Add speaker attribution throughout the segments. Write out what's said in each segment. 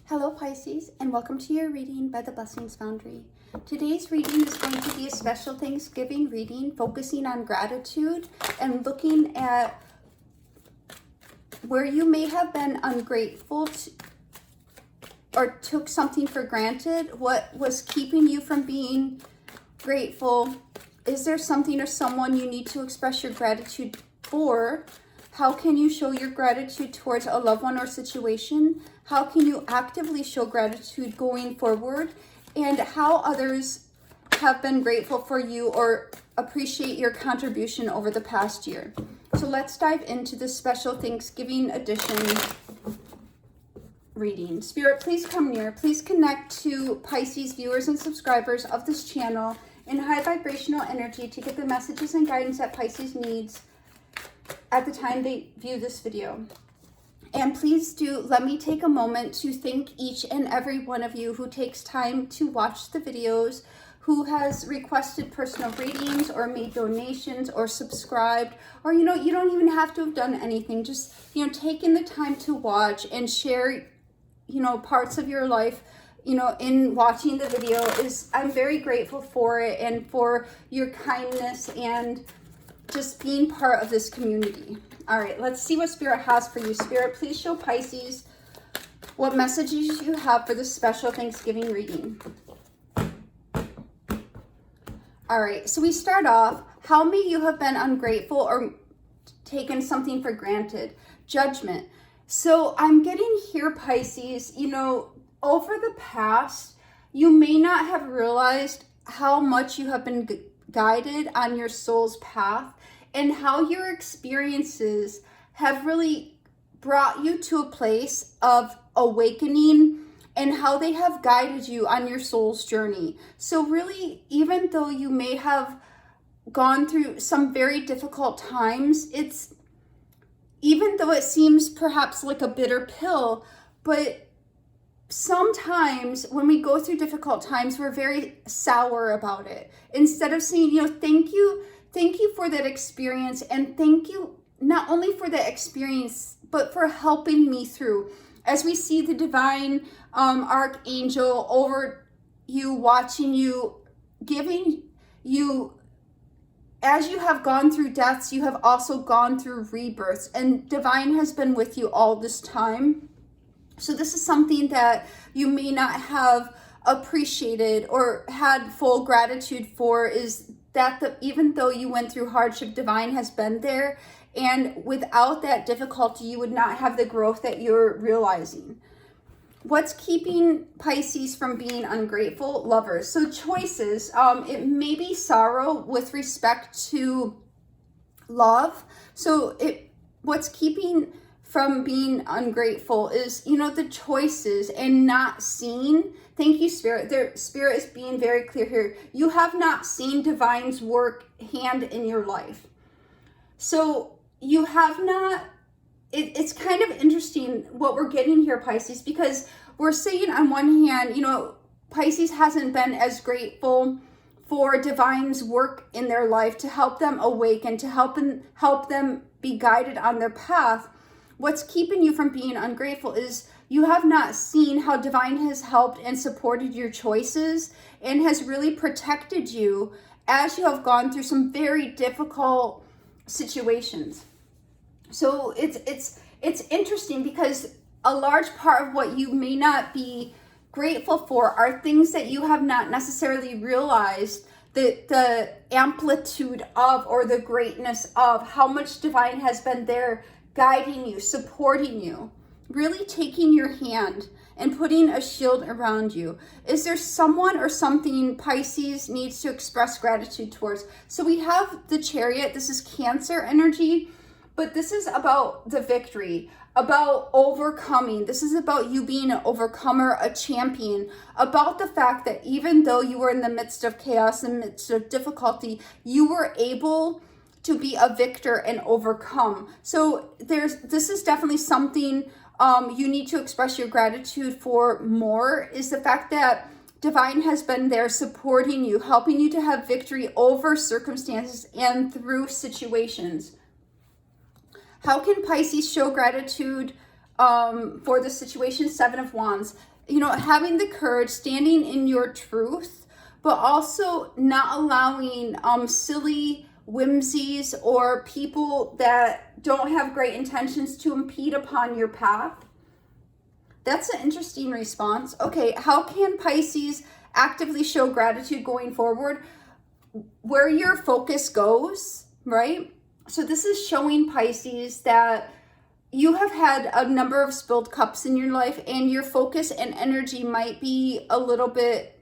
Speaker 1: Hello Pisces, and welcome to your reading by the Blessings Foundry. Today's reading is going to be a special Thanksgiving reading focusing on gratitude and looking at where you may have been ungrateful or took something for granted. What was keeping you from being grateful? Is there something or someone you need to express your gratitude for? How can you show your gratitude towards a loved one or situation? How can you actively show gratitude going forward? And how others have been grateful for you or appreciate your contribution over the past year. So let's dive into this special Thanksgiving edition reading. Spirit, please come near. Please connect to Pisces viewers and subscribers of this channel in high vibrational energy to get the messages and guidance that Pisces needs at the time they view this video. And please do let me take a moment to thank each and every one of you who takes time to watch the videos, who has requested personal readings or made donations or subscribed, or you don't even have to have done anything. Just taking the time to watch and share parts of your life in watching the video I'm very grateful for it, and for your kindness and just being part of this community. All right, let's see what Spirit has for you. Spirit, please show Pisces what messages you have for this special Thanksgiving reading. All right, so we start off, how may you have been ungrateful or taken something for granted? Judgment. So I'm getting here, Pisces, over the past, you may not have realized how much you have been guided on your soul's path, and how your experiences have really brought you to a place of awakening, and how they have guided you on your soul's journey. So really, even though you may have gone through some very difficult times, even though it seems perhaps like a bitter pill, but sometimes when we go through difficult times, we're very sour about it. Instead of saying, thank you for that experience, and thank you not only for the experience, but for helping me through. As we see the divine archangel over you, watching you, giving you, as you have gone through deaths, you have also gone through rebirths, and divine has been with you all this time. So this is something that you may not have appreciated or had full gratitude for, is that even though you went through hardship, divine has been there, and without that difficulty, you would not have the growth that you're realizing. What's keeping Pisces from being ungrateful? Lovers. So choices. It may be sorrow with respect to love. So what's keeping from being ungrateful is, the choices and not seeing. Thank you, Spirit. Spirit is being very clear here. You have not seen divine's work hand in your life. So you have not, it's kind of interesting what we're getting here, Pisces, because we're saying on one hand, Pisces hasn't been as grateful for divine's work in their life to help them awaken, to help them be guided on their path. What's keeping you from being ungrateful is you have not seen how divine has helped and supported your choices, and has really protected you as you have gone through some very difficult situations. So it's interesting, because a large part of what you may not be grateful for are things that you have not necessarily realized the amplitude of, or the greatness of, how much divine has been there guiding you, supporting you, really taking your hand and putting a shield around you. Is there someone or something Pisces needs to express gratitude towards? So we have the Chariot. This is Cancer energy, but this is about the victory, about overcoming. This is about you being an overcomer, a champion, about the fact that even though you were in the midst of chaos, in the midst of difficulty, you were able to be a victor and overcome. So this is definitely something you need to express your gratitude for more, is the fact that divine has been there supporting you, helping you to have victory over circumstances and through situations. How can Pisces show gratitude for the situation, 7 of Wands. You know, having the courage, standing in your truth, but also not allowing silly whimsies or people that don't have great intentions to impede upon your path. That's an interesting response. Okay, how can Pisces actively show gratitude going forward? Where your focus goes, right? So this is showing Pisces that you have had a number of spilled cups in your life, and your focus and energy might be a little bit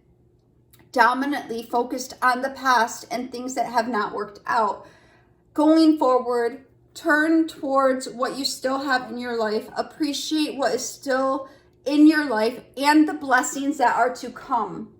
Speaker 1: dominantly focused on the past and things that have not worked out. Going forward, turn towards what you still have in your life, appreciate what is still in your life and the blessings that are to come.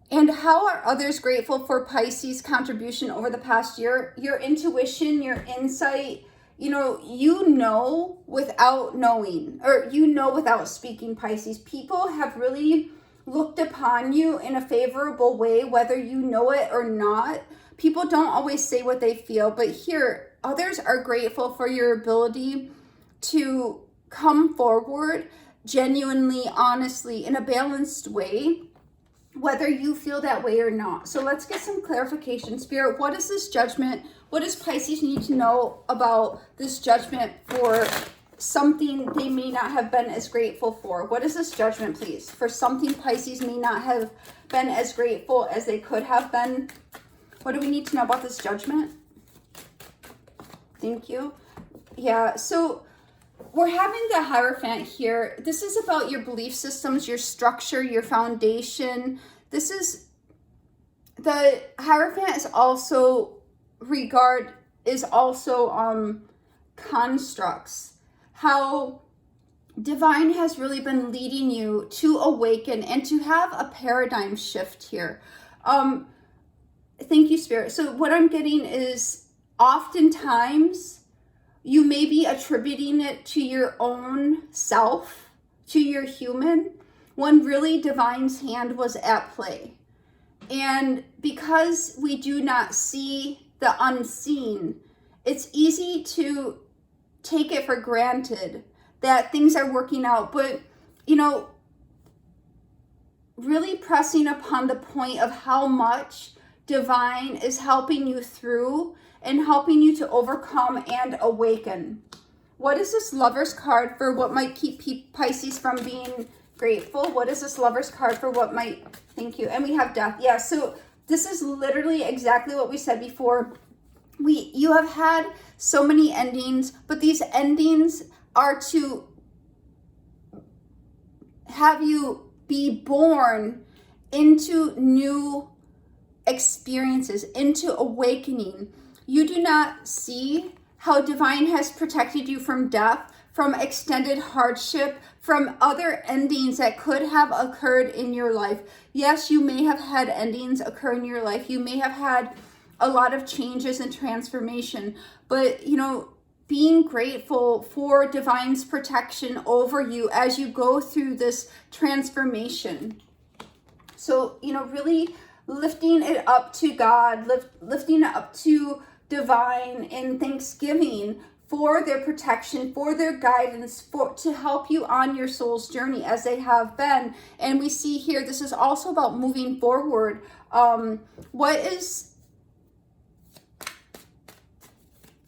Speaker 1: And how are others grateful for Pisces' contribution over the past year? Your intuition, your insight, you know without knowing, or without speaking, Pisces. People have really looked upon you in a favorable way, whether you know it or not. People don't always say what they feel, but here, others are grateful for your ability to come forward genuinely, honestly, in a balanced way, whether you feel that way or not. So let's get some clarification. Spirit, what is this judgment? What does Pisces need to know about this judgment for something they may not have been as grateful for? What is this judgment, please? For something Pisces may not have been as grateful as they could have been. What do we need to know about this judgment? Thank you. Yeah, so we're having the Hierophant here. This is about your belief systems, your structure, your foundation. The Hierophant is also constructs. How divine has really been leading you to awaken and to have a paradigm shift here. Thank you, Spirit. So what I'm getting is oftentimes you may be attributing it to your own self, to your human, when really divine's hand was at play. And because we do not see the unseen, it's easy to take it for granted that things are working out. But, really pressing upon the point of how much divine is helping you through and helping you to overcome and awaken. What is this Lover's card for what might keep Pisces from being grateful? What is this Lover's card for what might, thank you. And we have Death. Yeah, so this is literally exactly what we said before. You have had so many endings, but these endings are to have you be born into new experiences, into awakening. You do not see how divine has protected you from death, from extended hardship, from other endings that could have occurred in your life. Yes, you may have had endings occur in your life. You may have had a lot of changes and transformation, but being grateful for divine's protection over you as you go through this transformation. So, really lifting it up to God, lifting it up to divine in thanksgiving for their protection, for their guidance, to help you on your soul's journey as they have been. And we see here, this is also about moving forward.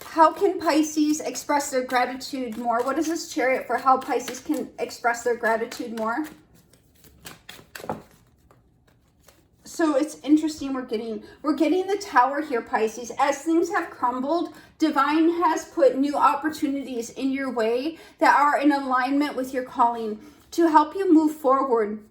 Speaker 1: How can Pisces express their gratitude more? What is this Chariot for how Pisces can express their gratitude more? So it's interesting, we're getting the Tower here, Pisces. As things have crumbled, divine has put new opportunities in your way that are in alignment with your calling to help you move forward.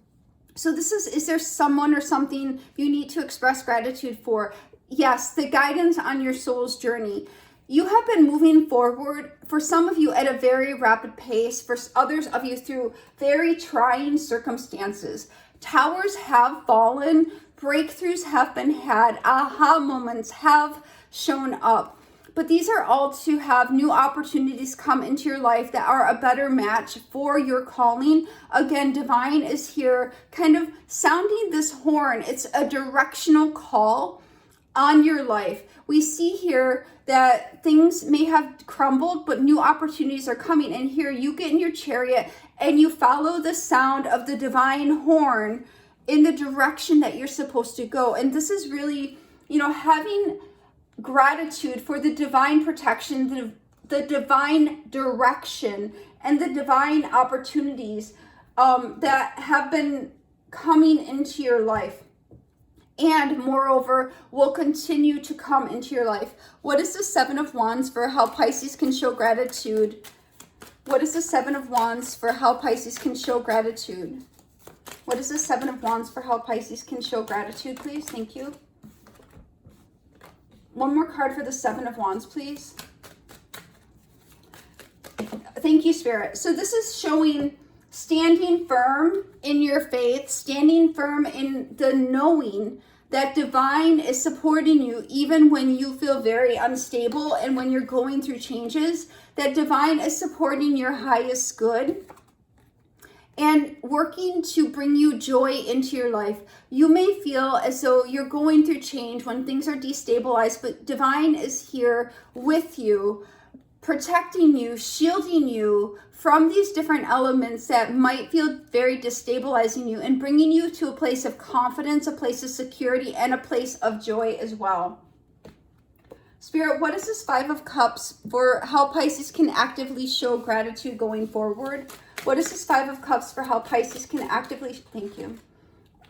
Speaker 1: So is there someone or something you need to express gratitude for? Yes, the guidance on your soul's journey. You have been moving forward, for some of you at a very rapid pace, for others of you through very trying circumstances. Towers have fallen, breakthroughs have been had, aha moments have shown up. But these are all to have new opportunities come into your life that are a better match for your calling. Again, divine is here kind of sounding this horn. It's a directional call on your life. We see here that things may have crumbled, but new opportunities are coming. And here you get in your chariot and you follow the sound of the divine horn in the direction that you're supposed to go. And this is really, having gratitude for the divine protection, the divine direction, and the divine opportunities that have been coming into your life. And moreover, will continue to come into your life. What is the Seven of Wands for how Pisces can show gratitude? What is the Seven of Wands for how Pisces can show gratitude? What is the Seven of Wands for how Pisces can show gratitude, please? Thank you. One more card for the Seven of Wands, please. Thank you, Spirit. So this is showing standing firm in your faith, standing firm in the knowing that divine is supporting you even when you feel very unstable and when you're going through changes, that divine is supporting your highest good and working to bring you joy into your life. You may feel as though you're going through change when things are destabilized, but divine is here with you, protecting you, shielding you from these different elements that might feel very destabilizing you and bringing you to a place of confidence, a place of security, and a place of joy as well. Spirit, what is this Five of Cups for how Pisces can actively show gratitude going forward? What is this Five of Cups for how Pisces can actively, thank you.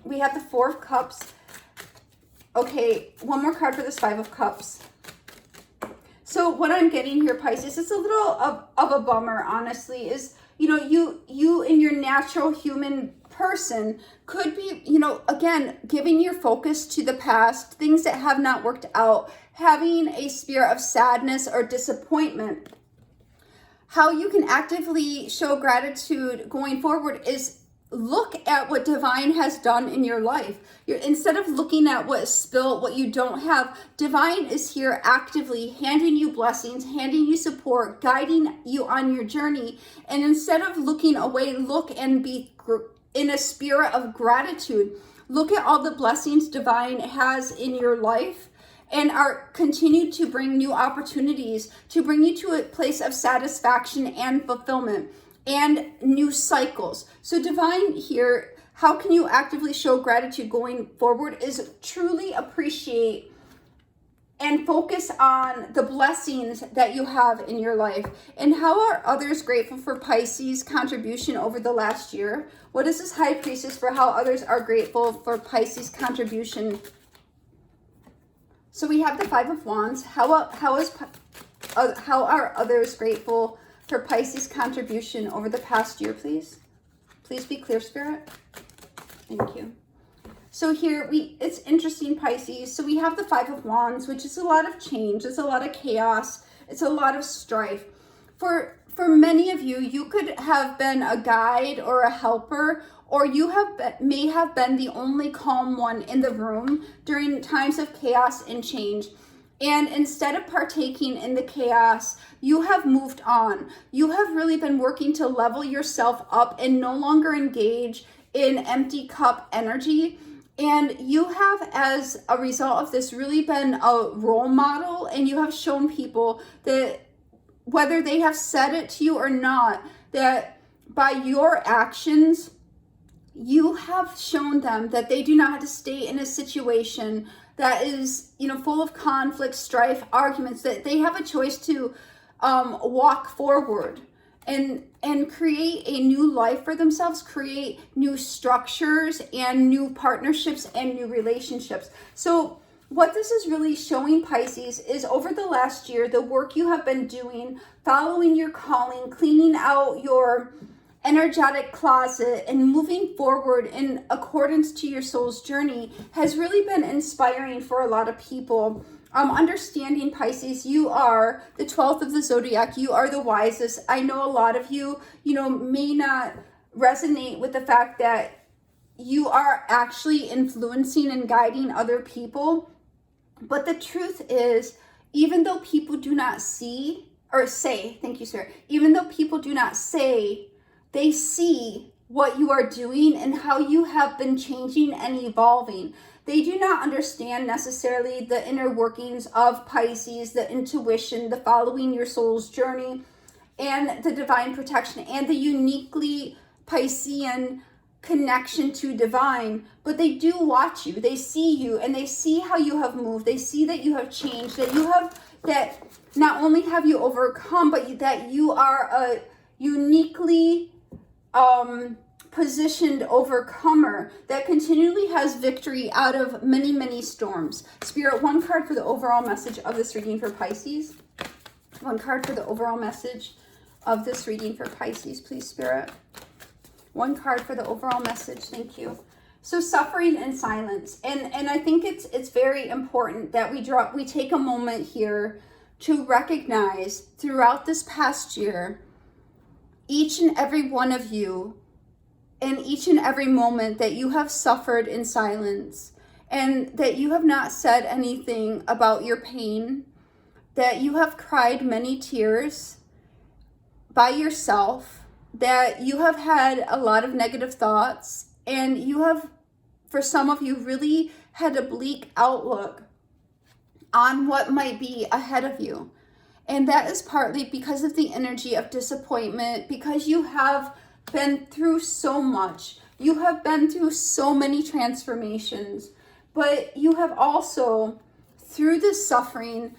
Speaker 1: We have the Four of Cups. Okay, one more card for this Five of Cups. So what I'm getting here, Pisces, it's a little of a bummer, honestly, is, you in your natural human person could be, again, giving your focus to the past, things that have not worked out, having a spirit of sadness or disappointment. How you can actively show gratitude going forward is look at what divine has done in your life. Instead of looking at what is spilt, what you don't have, divine is here actively handing you blessings, handing you support, guiding you on your journey. And instead of looking away, look and be in a spirit of gratitude. Look at all the blessings divine has in your life and are continue to bring new opportunities to bring you to a place of satisfaction and fulfillment and new cycles. So divine here, how can you actively show gratitude going forward is truly appreciate and focus on the blessings that you have in your life. And how are others grateful for Pisces' contribution over the last year? What is this High Priestess for how others are grateful for Pisces' contribution? So we have the Five of Wands. How are others grateful for Pisces' contribution over the past year, please? Please be clear, Spirit. Thank you. So here, it's interesting, Pisces. So we have the Five of Wands, which is a lot of change. It's a lot of chaos. It's a lot of strife. For many of you, you could have been a guide or a helper, or you may have been the only calm one in the room during times of chaos and change. And instead of partaking in the chaos, you have moved on. You have really been working to level yourself up and no longer engage in empty cup energy. And you have, as a result of this, really been a role model, and you have shown people that whether they have said it to you or not, that by your actions, you have shown them that they do not have to stay in a situation that is, full of conflict, strife, arguments, that they have a choice to walk forward and create a new life for themselves, create new structures and new partnerships and new relationships. So what this is really showing, Pisces, is over the last year, the work you have been doing, following your calling, cleaning out your energetic closet and moving forward in accordance to your soul's journey has really been inspiring for a lot of people. Understanding, Pisces, you are the 12th of the zodiac. You are the wisest. I know a lot of you, may not resonate with the fact that you are actually influencing and guiding other people. But the truth is, even though people do not see or say, thank you, sir, even though people do not say, they see what you are doing and how you have been changing and evolving. They do not understand necessarily the inner workings of Pisces, the intuition, the following your soul's journey, and the divine protection, and the uniquely Piscean connection to divine. But they do watch you, they see you, and they see how you have moved. They see that you have changed, that not only have you overcome, but that you are a uniquely positioned overcomer that continually has victory out of many, many storms. Spirit, one card for the overall message of this reading for Pisces. One card for the overall message of this reading for Pisces, please, Spirit. One card for the overall message. Thank you. So suffering and silence. And I think it's very important that we take a moment here to recognize throughout this past year, each and every one of you, in each and every moment that you have suffered in silence, and that you have not said anything about your pain, that you have cried many tears by yourself, that you have had a lot of negative thoughts, and you have, for some of you, really had a bleak outlook on what might be ahead of you. And that is partly because of the energy of disappointment, because you have been through so much. You have been through so many transformations, but you have also, through this suffering,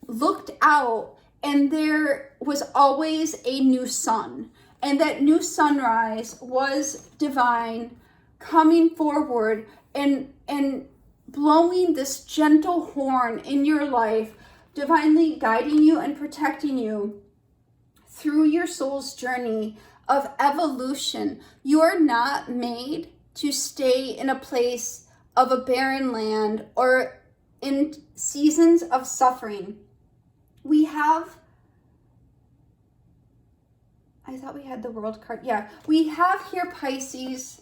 Speaker 1: looked out, and there was always a new sun. And that new sunrise was divine coming forward and blowing this gentle horn in your life, divinely guiding you and protecting you through your soul's journey of evolution. You are not made to stay in a place of a barren land or in seasons of suffering. I thought we had the World card. Yeah, we have here Pisces.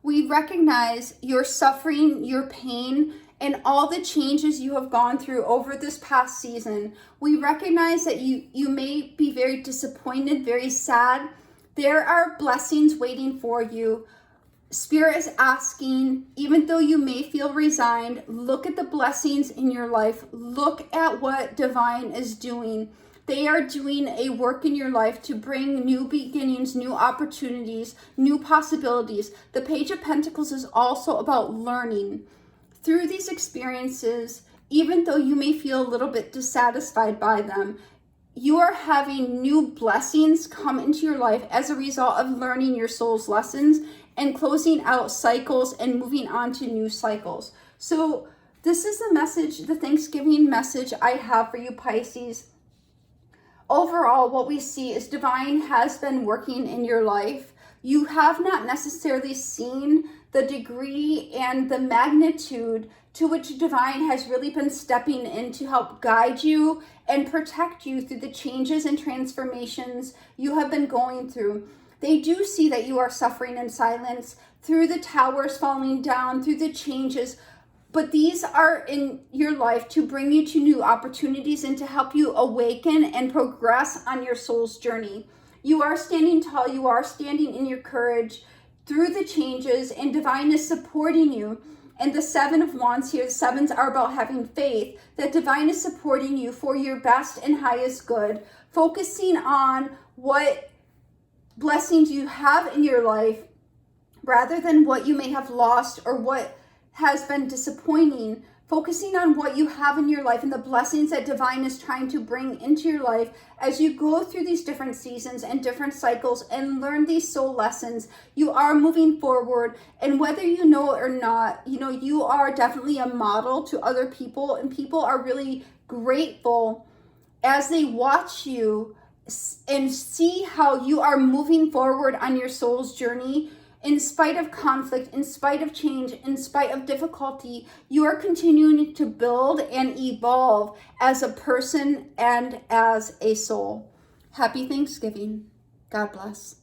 Speaker 1: We recognize your suffering, your pain, and all the changes you have gone through over this past season. We recognize that you may be very disappointed, very sad. There are blessings waiting for you. Spirit is asking, even though you may feel resigned, look at the blessings in your life. Look at what divine is doing. They are doing a work in your life to bring new beginnings, new opportunities, new possibilities. The Page of Pentacles is also about learning. Through these experiences, even though you may feel a little bit dissatisfied by them, you are having new blessings come into your life as a result of learning your soul's lessons and closing out cycles and moving on to new cycles. So this is the message, the Thanksgiving message I have for you, Pisces. Overall, what we see is divine has been working in your life. You have not necessarily seen the degree and the magnitude to which divine has really been stepping in to help guide you and protect you through the changes and transformations you have been going through. They do see that you are suffering in silence through the towers falling down, through the changes, but these are in your life to bring you to new opportunities and to help you awaken and progress on your soul's journey. You are standing tall, you are standing in your courage through the changes, and divine is supporting you. And the Seven of Wands here, the sevens are about having faith, that divine is supporting you for your best and highest good, focusing on what blessings you have in your life rather than what you may have lost or what has been disappointing, focusing on what you have in your life and the blessings that divine is trying to bring into your life as you go through these different seasons and different cycles and learn these soul lessons. You are moving forward, and whether you know it or not, you are definitely a model to other people, and people are really grateful as they watch you and see how you are moving forward on your soul's journey. In spite of conflict, in spite of change, in spite of difficulty, you are continuing to build and evolve as a person and as a soul. Happy Thanksgiving. God bless.